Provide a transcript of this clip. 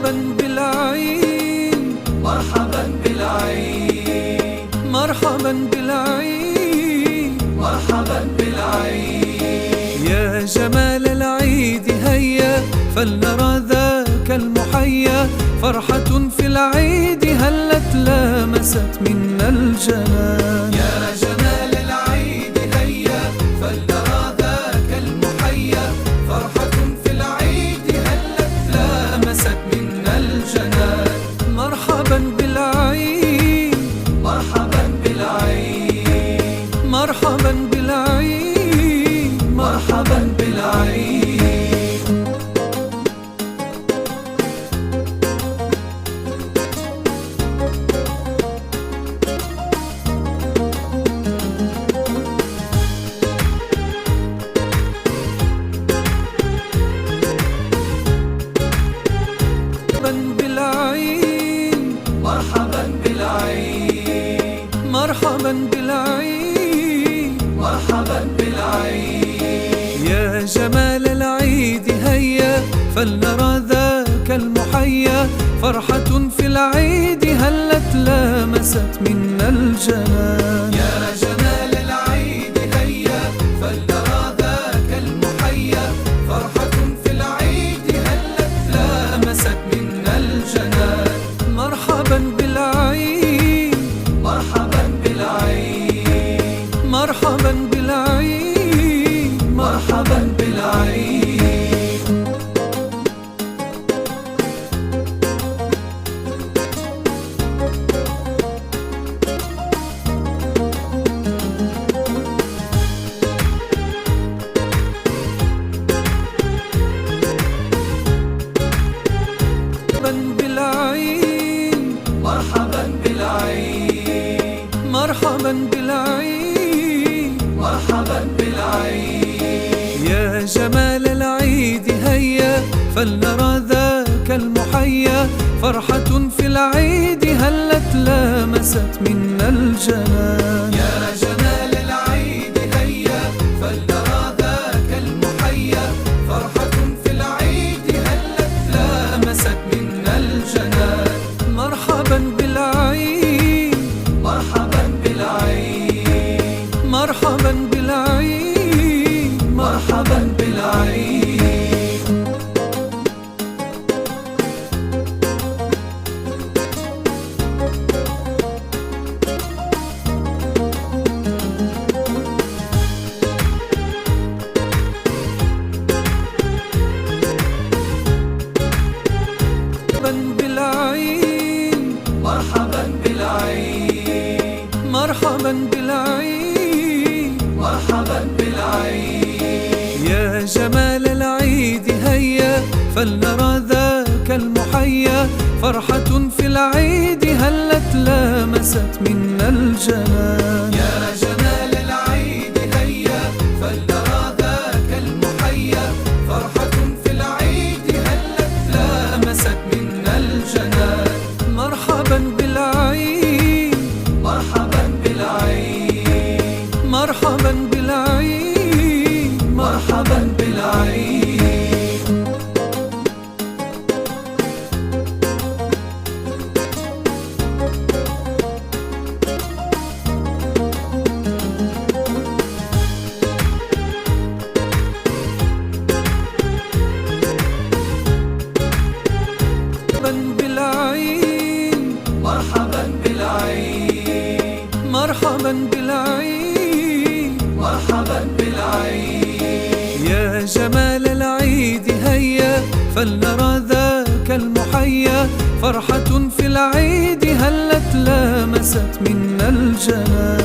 بالعين مرحبا بالعين مرحبا بالعين مرحبا بالعين يا جمال العيد هيا فلنرى ذاك المحيا فرحة في العيد هلت لامست منا الجنان يا جمال العيد هيا فلنرى ذاك المحيا فرحة في العيد هلت لامست منا الجنان مرحبا بالعين مرحبا بالعين مرحبا بالعين مرحبا بالعين بالعين مرحبا بالعين مرحبا بالعين مرحبا بالعين يا جمال العيد هيا فلنرى ذاك المحيا فرحة في العيد هلت لامست منا الجنان يا جمال العيد هيا فلنرى ذاك المحيا فرحة في العيد هلت لامست منا الجنان مرحبا بالعين مرحبا بالعين مرحبا بالعين مرحبا بالعين بالعين مرحبا بالعين مرحبا بالعين مرحبا بالعين يا جمال العيد هيا فلنرى ذاك المحيا فرحة في العيد هلت لامست منا الجنان يا جمال العيد هيا فلنرى ذاك المحيا فرحة في العيد هلت لامست منا الجنان مرحبا بالعين مرحبا بالعين مرحبا بالعين مرحبا بالعين بالعين مرحبا بالعين مرحبا بالعين مرحبا بالعين يا جمال العيد هيا فلنرى ذاك المحيا فرحة في العيد هلت لامست منا الجنان يا جمال العيد هيا فلنرى ذاك المحيا فرحة في العيد هلت لامست منا الجنان مرحبا بالعين مرحبا بالعين مرحبا بالعين مرحبا بالعين بالعين مرحبا بالعين مرحبا بالعين مرحبا بالعين يا جمال العيد هيا فلنرى ذاك المحيا فرحة في العيد هلت لامست منا الجنان